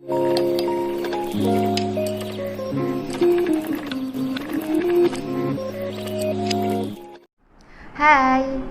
Hai,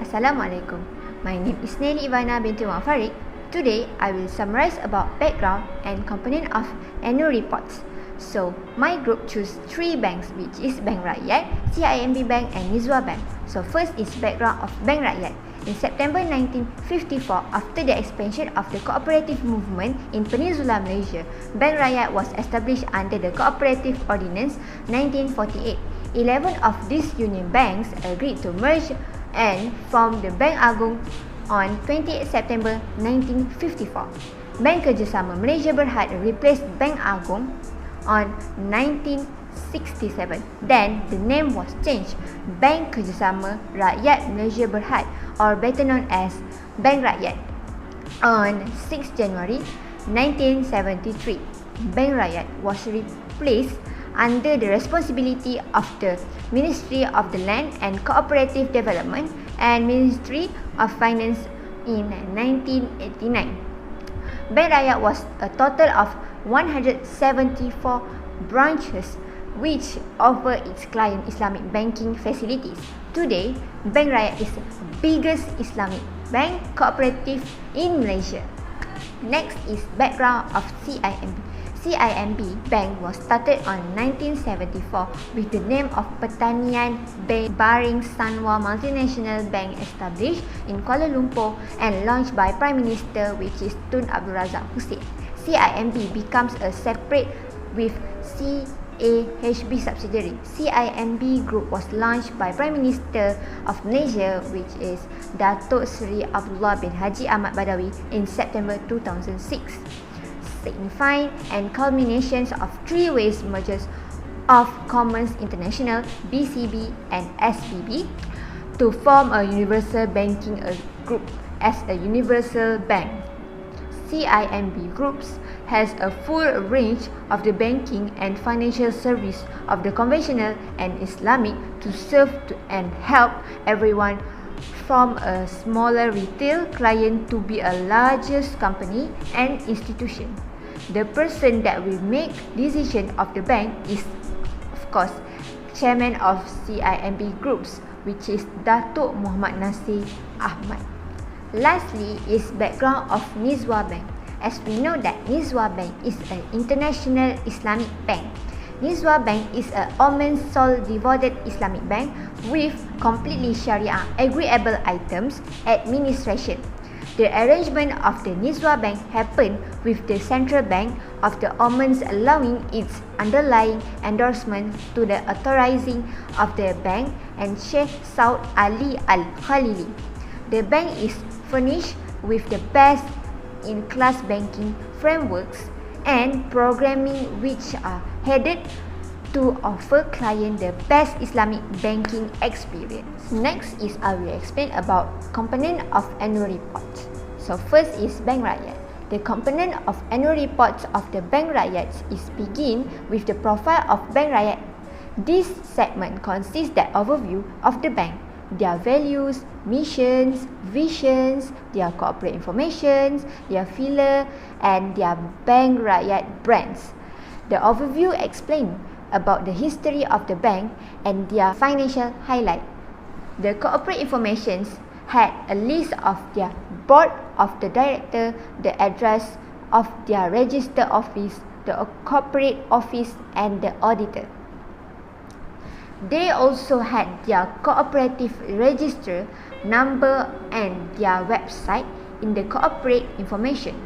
Assalamualaikum. My name is Nelly Ivana binti Umar Farid. Today, I will summarize about background and component of annual reports. So, my group choose 3 banks, which is Bank Rakyat, CIMB Bank and Nizwa Bank. So, first is background of Bank Rakyat. In September 1954, after the expansion of the cooperative movement in Peninsula Malaysia, Bank Rakyat was established under the Cooperative Ordinance 1948. 11 of these union banks agreed to merge and form the Bank Agung on 28 September 1954. Bank Kerjasama Malaysia Berhad replaced Bank Agung on 1967. Then, the name was changed Bank Kerjasama Rakyat Malaysia Berhad, or better known as Bank Rakyat. On 6 January 1973, Bank Rakyat was replaced under the responsibility of the Ministry of the Land and Cooperative Development and Ministry of Finance in 1989. Bank Rakyat was a total of 174 branches which offer its client Islamic banking facilities. Today, Bank Rakyat is the biggest Islamic bank cooperative in Malaysia. Next is background of CIMB. CIMB Bank was started on 1974 with the name of Pertanian Bank Baring Sanwa Multinational Bank, established in Kuala Lumpur and launched by Prime Minister, which is Tun Abdul Razak Hussein. CIMB becomes a separate with CAHB subsidiary. CIMB Group was launched by Prime Minister of Malaysia, which is Datuk Seri Abdullah bin Haji Ahmad Badawi, in September 2006. Signifying and culminations of 3 ways mergers of Commons International, BCB and SBB to form a universal banking group as a universal bank. CIMB Groups has a full range of the banking and financial service of the conventional and Islamic to serve and help everyone from a smaller retail client to be a largest company and institution. The person that will make decision of the bank is, of course, chairman of CIMB Groups, which is Datuk Muhammad Nasir Ahmad. Lastly is background of Nizwa Bank. As we know that Nizwa Bank is an international Islamic bank. Nizwa Bank is a Oman sole devoted Islamic bank with completely Sharia agreeable items administration. The arrangement of the Nizwa Bank happened with the Central Bank of the Oman allowing its underlying endorsement to the authorizing of the bank and Sheikh Saud Ali Al-Khalili. The bank is furnished with the best in class banking frameworks and programming which are headed to offer client the best Islamic banking experience. Next is I will explain about component of annual reports. So first is Bank Rakyat. The component of annual reports of the Bank Rakyat is begin with the profile of Bank Rakyat. This segment consists the overview of the bank, their values, missions, visions, their corporate informations, their filler and their Bank Rakyat brands. The overview explains about the history of the bank and their financial highlight. The corporate informations had a list of their board of the director, the address of their register office, the corporate office and the auditor. They also had their cooperative register number and their website in the corporate information.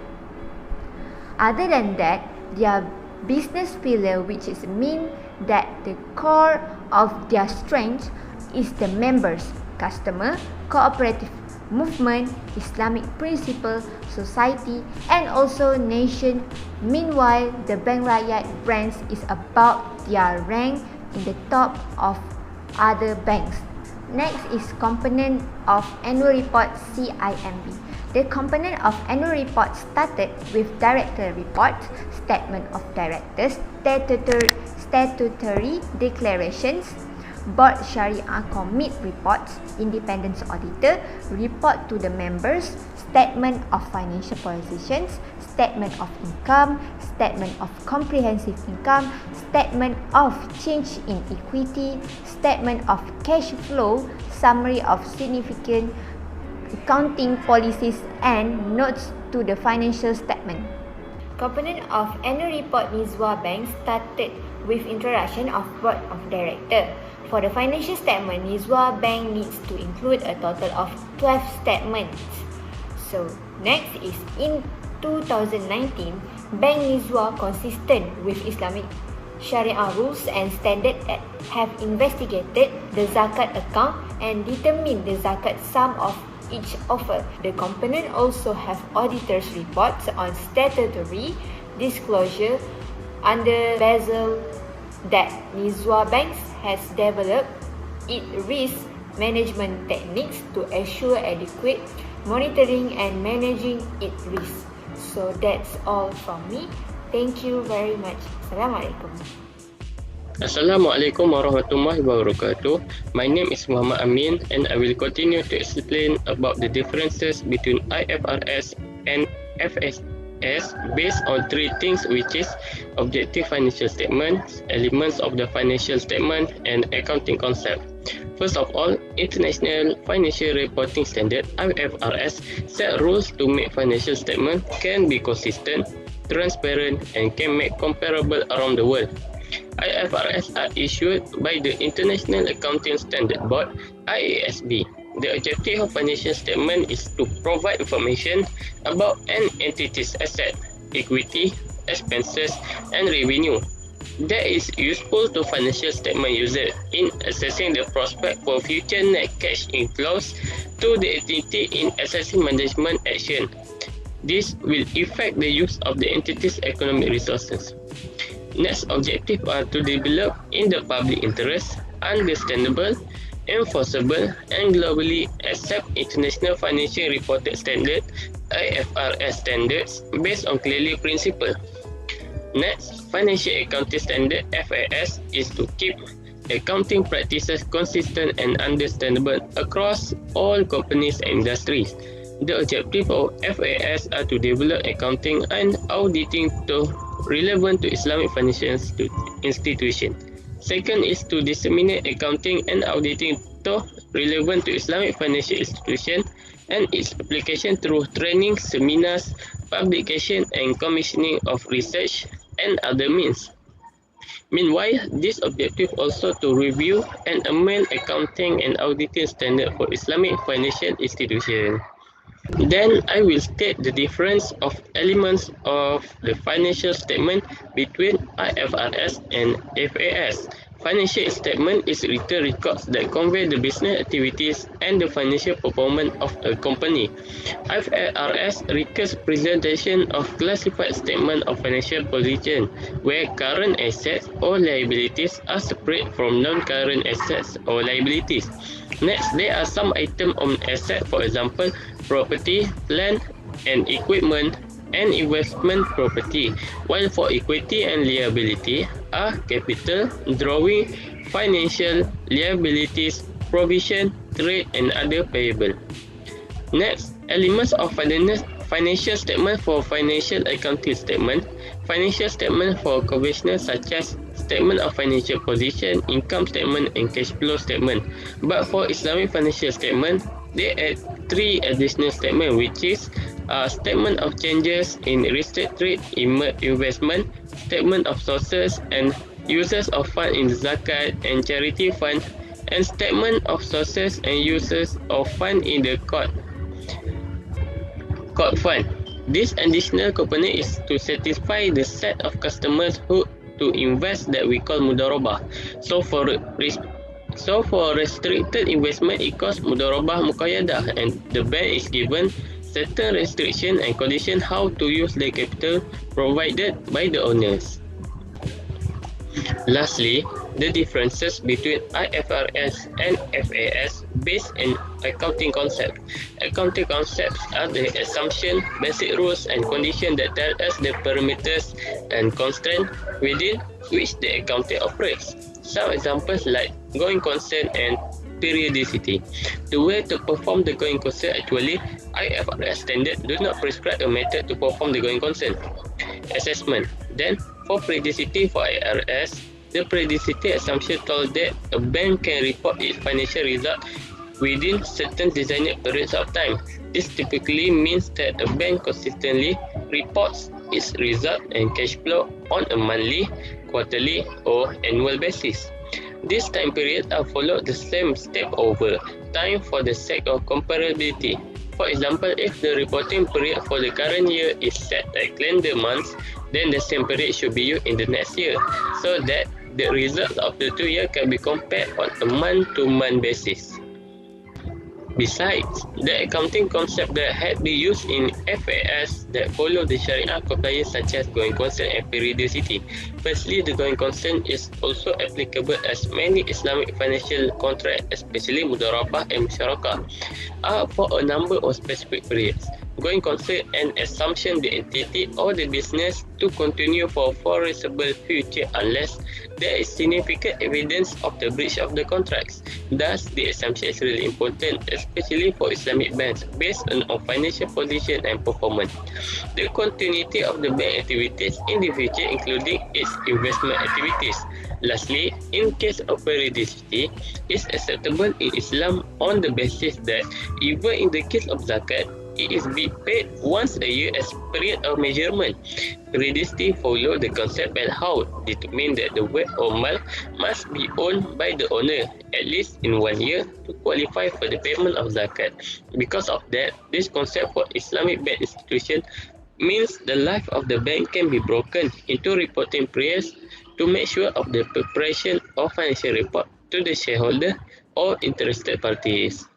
Other than that, their business pillar, which is mean that the core of their strength is the members, customer, cooperative movement, Islamic principle, society and also nation. Meanwhile, the Bank Rakyat brands is about their rank in the top of other banks. Next is component of annual report CIMB. The component of annual report started with director report, statement of directors, statutory declarations, board Sharia commit reports, independence auditor, report to the members, statement of financial positions, statement of income, statement of comprehensive income, statement of change in equity, statement of cash flow, summary of significant accounting policies, and notes to the financial statement. Component of annual report Nizwa Bank started with introduction of board of director. For the financial statement, Nizwa Bank needs to include a total of 12 statements. So next is in 2019, Bank Nizwa, consistent with Islamic Sharia rules and standards, have investigated the zakat account and determined the zakat sum of each offer. The component also have auditors' reports on statutory disclosure under Basel that Nizwa Banks has developed its risk management techniques to assure adequate monitoring and managing its risk. So that's all from me. Thank you very much. Assalamualaikum. Assalamualaikum warahmatullahi wabarakatuh. My name is Muhammad Amin and I will continue to explain about the differences between IFRS and FSS based on three things, which is objective financial statements, elements of the financial statement, and accounting concept. First of all, International Financial Reporting Standard (IFRS) set rules to make financial statements can be consistent, transparent, and can make comparable around the world. IFRS are issued by the International Accounting Standard Board (IASB). The objective of financial statement is to provide information about an entity's asset, equity, expenses, and revenue that is useful to financial statement users in assessing the prospect for future net cash inflows to the entity in assessing management action. This will affect the use of the entity's economic resources. Next objective are to develop in the public interest, understandable, enforceable, and globally accepted international financial reporting standard (IFRS) standards based on clearly principle. Next, financial accounting standard (FAS) is to keep accounting practices consistent and understandable across all companies and industries. The objective of FAS are to develop accounting and auditing to relevant to Islamic financial institution. Second is to disseminate accounting and auditing to relevant to Islamic financial institution and its application through training, seminars, publication, and commissioning of research and other means. Meanwhile, this objective also to review and amend accounting and auditing standard for Islamic financial institution. Then I will state the difference of elements of the financial statement between IFRS and FAS. Financial statement is written records that convey the business activities and the financial performance of a company. IFRS records presentation of classified statement of financial position, where current assets or liabilities are separate from non-current assets or liabilities. Next, there are some items on asset, for example, property, land, and equipment, and investment property, while for equity and liability are capital, drawing, financial liabilities, provision, trade, and other payable. Next, elements of financial statement for financial accounting statement. Financial statement for conventional such as statement of financial position, income statement, and cash flow statement. But for Islamic financial statement, they add three additional statements, which is statement of changes in restricted investment, statement of sources and uses of fund in zakat and charity fund, and statement of sources and uses of fund in the court fund. This additional component is to satisfy the set of customers who to invest that we call mudharabah. So for restricted investment, it calls mudharabah muqayyadah, and the bank is given certain restriction and condition how to use the capital provided by the owners. Lastly, the differences between IFRS and FAS based on accounting concept. Accounting concepts are the assumption, basic rules, and conditions that tell us the parameters and constraints within which the accounting operates. Some examples like going concern and periodicity. The way to perform the going concern actually, IFRS standard do not prescribe a method to perform the going concern assessment. Then, for periodicity for IRS, the periodicity assumption told that a bank can report its financial result within certain designated periods of time. This typically means that a bank consistently reports its result and cash flow on a monthly, quarterly, or annual basis. These time periods are followed the same step over time for the sake of comparability. For example, if the reporting period for the current year is set at calendar months, then the same period should be used in the next year, so that the results of the 2 years can be compared on a month-to-month basis. Besides, the accounting concept that had been used in FAS that follow the Sharia compliance such as going concern and periodicity. Firstly, the going concern is also applicable as many Islamic financial contracts, especially mudarabah and musyarakah, are for a number of specific periods. Going concern an assumption the entity or the business to continue for a foreseeable future unless there is significant evidence of the breach of the contracts. Thus, the assumption is really important, especially for Islamic banks, based on financial position and performance. The continuity of the bank activities in the future, including its investment activities. Lastly, in case of periodicity, is acceptable in Islam on the basis that even in the case of zakat, it is be paid once a year as period of measurement. Periodicity follow the concept and how determine that the wealth or mal must be owned by the owner at least in 1 year to qualify for the payment of zakat. Because of that, this concept for Islamic bank institution means the life of the bank can be broken into reporting periods to make sure of the preparation of financial report to the shareholder or interested parties.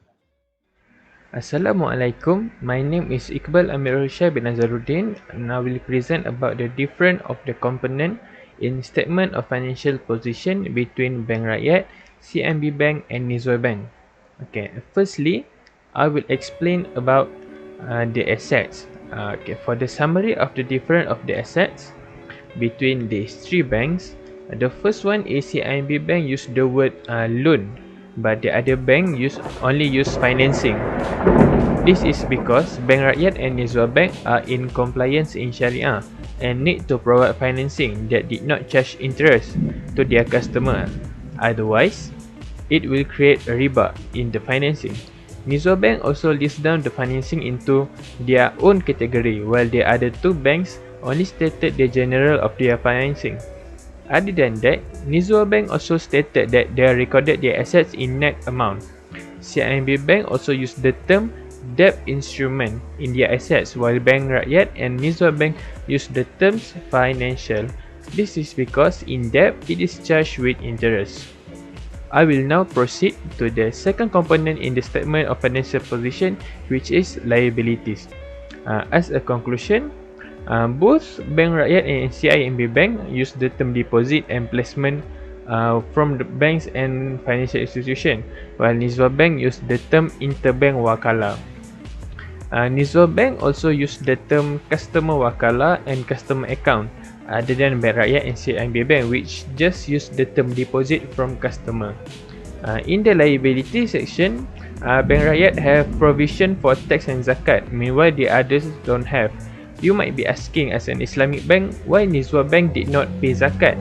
Assalamualaikum. My name is Iqbal Amirul Shah bin Nazaruddin and I will present about the difference of the component in statement of financial position between Bank Rakyat, CIMB Bank and Nizwa Bank. Okay, firstly, I will explain about the assets. For the summary of the difference of the assets between these three banks, the first one is CIMB Bank use the word loan, but the other bank only use financing. This is because Bank Rakyat and Nizwa Bank are in compliance in Sharia and need to provide financing that did not charge interest to their customer. Otherwise, it will create a riba in the financing. Nizwa Bank also lists down the financing into their own category, while the other two banks only stated the general of their financing. Other than that, Nizwa Bank also stated that they recorded their assets in net amount. CIMB Bank also used the term debt instrument in their assets, while Bank Rakyat and Nizwa Bank use the terms financial. This is because in debt it is charged with interest. I will now proceed to the second component in the statement of financial position, which is liabilities. As a conclusion, both Bank Rakyat and CIMB Bank use the term deposit and placement from the banks and financial institution, while Nizwa Bank use the term interbank wakala. Nizwa Bank also use the term customer wakala and customer account, other than Bank Rakyat and CIMB Bank, which just use the term deposit from customer. In the liability section, Bank Rakyat have provision for tax and zakat, meanwhile the others don't have. You might be asking, as an Islamic bank, why Nizwa Bank did not pay zakat?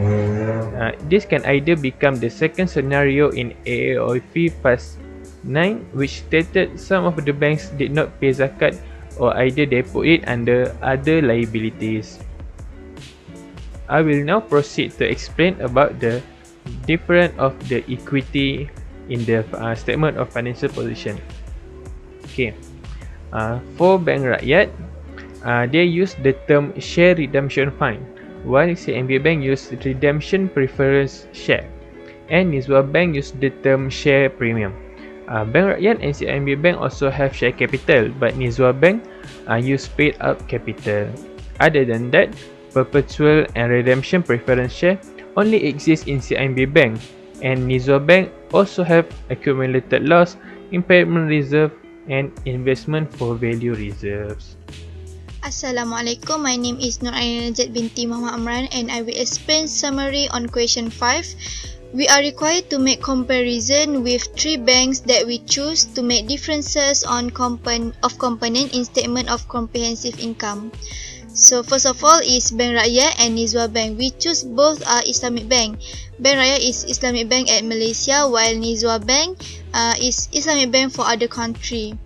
This can either become the second scenario in AAOIP Fast 9, which stated some of the banks did not pay zakat, or either they put it under other liabilities. I will now proceed to explain about the difference of the equity in the statement of financial position. Okay, for Bank Rakyat, they use the term share redemption fund, while CIMB Bank use redemption preference share, and Nizwa Bank use the term share premium. Bank Rakyat and CIMB Bank also have share capital, but Nizwa Bank use paid up capital. Other than that, perpetual and redemption preference share only exist in CIMB Bank, and Nizwa Bank also have accumulated loss, impairment reserve, and investment for value reserves. Assalamualaikum, my name is Nur Ainul Najat binti Muhammad Amran and I will explain summary on question 5. We are required to make comparison with 3 banks that we choose to make differences on component in statement of comprehensive income. So first of all is Bank Rakyat and Nizwa Bank. We choose both are Islamic bank. Bank Rakyat is Islamic bank at Malaysia, while Nizwa Bank is Islamic bank for other country.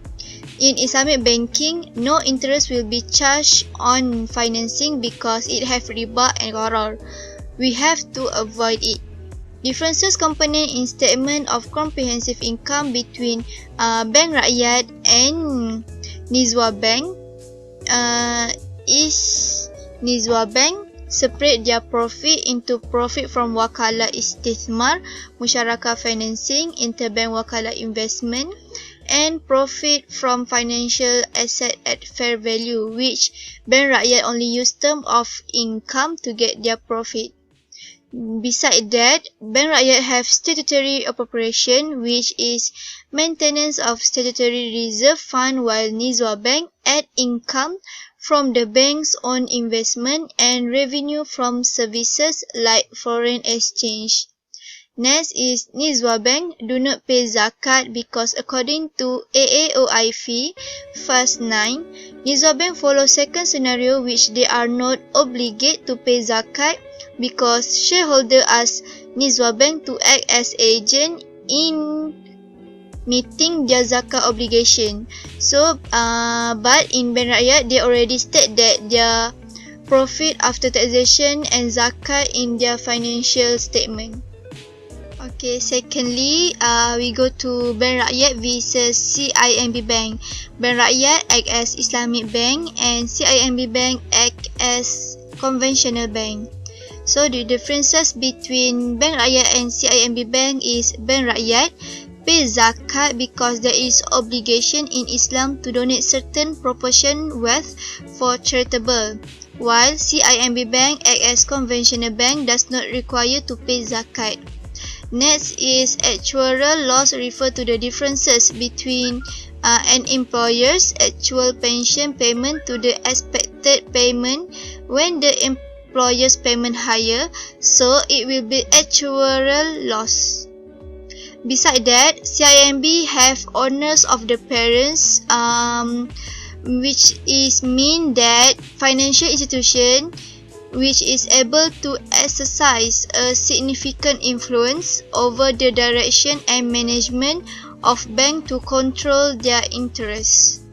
In Islamic banking, no interest will be charged on financing because it have riba and gharar. We have to avoid it. Differences component in statement of comprehensive income between Bank Rakyat and Nizwa Bank is Nizwa Bank separate their profit into profit from wakalah istithmar, musyarakah financing, interbank wakalah investment, and profit from financial asset at fair value, which Bank Rakyat only use term of income to get their profit. Besides that, Bank Rakyat have statutory appropriation, which is maintenance of statutory reserve fund, while Nizwa Bank add income from the bank's own investment and revenue from services like foreign exchange. Next is Nizwa Bank do not pay zakat because according to AAOIF Fast 9, Nizwa Bank follow second scenario which they are not obligated to pay zakat because shareholder ask Nizwa Bank to act as agent in meeting their zakat obligation. So, but in Bank Rakyat, they already state that their profit after taxation and zakat in their financial statement. Okay, secondly, we go to Bank Rakyat versus CIMB Bank. Bank Rakyat act as Islamic bank and CIMB Bank act as conventional bank. So the differences between Bank Rakyat and CIMB Bank is Bank Rakyat pay zakat because there is obligation in Islam to donate certain proportion wealth for charitable, while CIMB Bank act as conventional bank does not require to pay zakat. Next is actuarial loss refer to the differences between an employer's actual pension payment to the expected payment when the employer's payment higher, so it will be actuarial loss. Besides that, CIMB have owners of the parents, which is mean that financial institution which is able to exercise a significant influence over the direction and management of bank to control their interests.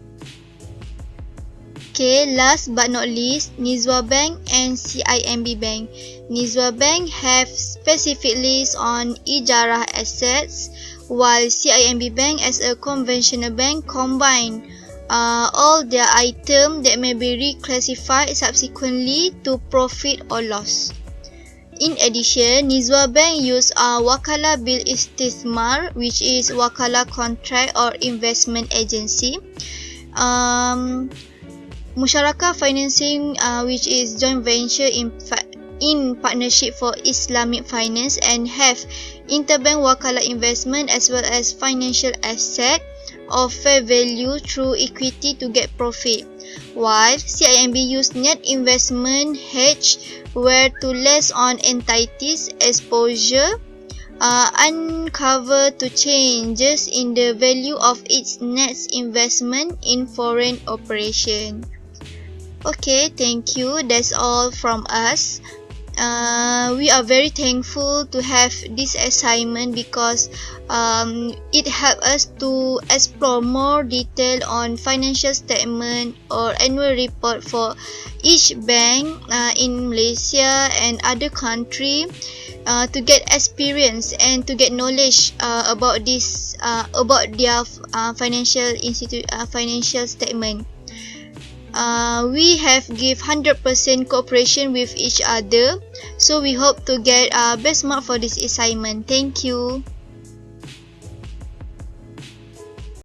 Okay, last but not least, Nizwa Bank and CIMB Bank. Nizwa Bank have specific list on ijarah assets, while CIMB Bank as a conventional bank combine all their items that may be reclassified subsequently to profit or loss. In addition, Nizwa Bank use wakalah bil istithmar, which is wakalah contract or investment agency. Musyarakah financing, which is joint venture in partnership for Islamic finance, and have interbank wakalah investment as well as financial asset of fair value through equity to get profit, while CIMB use net investment hedge where to less on entities exposure uncover to changes in the value of its net investment in foreign operation. Okay, thank you. That's all from us. We are very thankful to have this assignment because it helps us to explore more detail on financial statement or annual report for each bank in Malaysia and other country to get experience and to get knowledge about this about their financial statement. We have give 100% cooperation with each other, so we hope to get best mark for this assignment. Thank you.